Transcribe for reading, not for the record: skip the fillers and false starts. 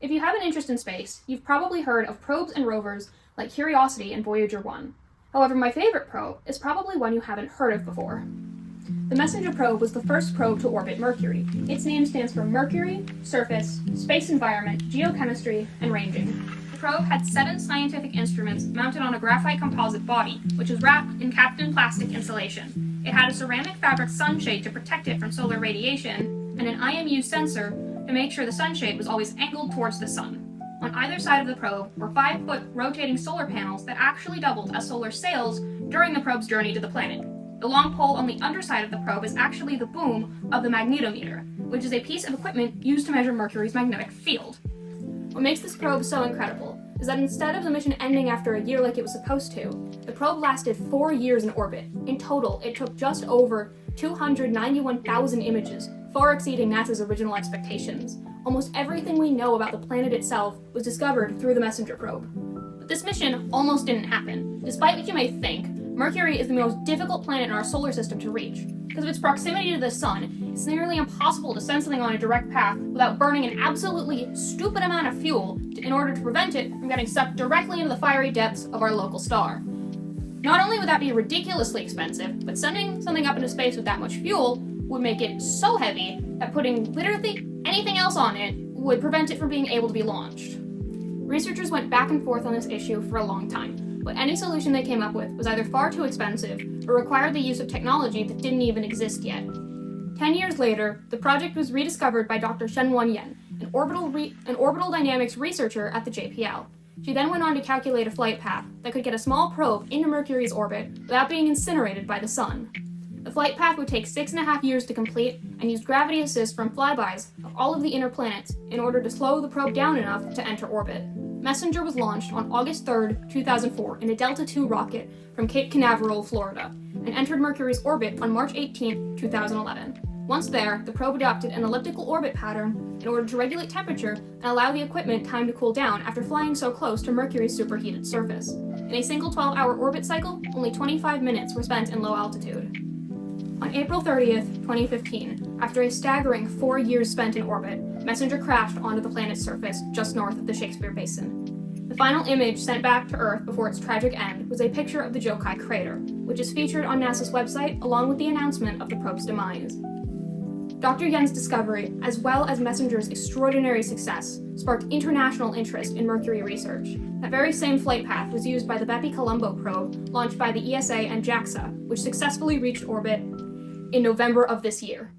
If you have an interest in space, you've probably heard of probes and rovers like Curiosity and Voyager 1. However, my favorite probe is probably one you haven't heard of before. The Messenger probe was the first probe to orbit Mercury. Its name stands for Mercury, Surface, Space Environment, Geochemistry, and Ranging. The probe had 7 scientific instruments mounted on a graphite composite body, which was wrapped and capped in plastic insulation. It had a ceramic fabric sunshade to protect it from solar radiation, and an IMU sensor to make sure the sunshade was always angled towards the sun. On either side of the probe were 5-foot rotating solar panels that actually doubled as solar sails during the probe's journey to the planet. The long pole on the underside of the probe is actually the boom of the magnetometer, which is a piece of equipment used to measure Mercury's magnetic field. What makes this probe so incredible is that instead of the mission ending after a year like it was supposed to, the probe lasted 4 years in orbit. In total, it took just over 291,000 images, far exceeding NASA's original expectations. Almost everything we know about the planet itself was discovered through the Messenger probe. But this mission almost didn't happen. Despite what you may think, Mercury is the most difficult planet in our solar system to reach. Because of its proximity to the sun, it's nearly impossible to send something on a direct path without burning an absolutely stupid amount of fuel in order to prevent it from getting sucked directly into the fiery depths of our local star. Not only would that be ridiculously expensive, but sending something up into space with that much fuel would make it so heavy that putting literally anything else on it would prevent it from being able to be launched. Researchers went back and forth on this issue for a long time, but any solution they came up with was either far too expensive or required the use of technology that didn't even exist yet. 10 years later, the project was rediscovered by Dr. Shenwan Yen, an orbital dynamics researcher at the JPL. She then went on to calculate a flight path that could get a small probe into Mercury's orbit without being incinerated by the sun. The flight path would take 6.5 years to complete and used gravity assist from flybys of all of the inner planets in order to slow the probe down enough to enter orbit. Messenger was launched on August 3, 2004 in a Delta II rocket from Cape Canaveral, Florida, and entered Mercury's orbit on March 18, 2011. Once there, the probe adopted an elliptical orbit pattern in order to regulate temperature and allow the equipment time to cool down after flying so close to Mercury's superheated surface. In a single 12-hour orbit cycle, only 25 minutes were spent in low altitude. On April 30th, 2015, after a staggering 4 years spent in orbit, Messenger crashed onto the planet's surface just north of the Shakespeare Basin. The final image sent back to Earth before its tragic end was a picture of the Jokai crater, which is featured on NASA's website along with the announcement of the probe's demise. Dr. Yen's discovery, as well as Messenger's extraordinary success, sparked international interest in Mercury research. That very same flight path was used by the Bepi-Colombo probe launched by the ESA and JAXA, which successfully reached orbit in November of this year.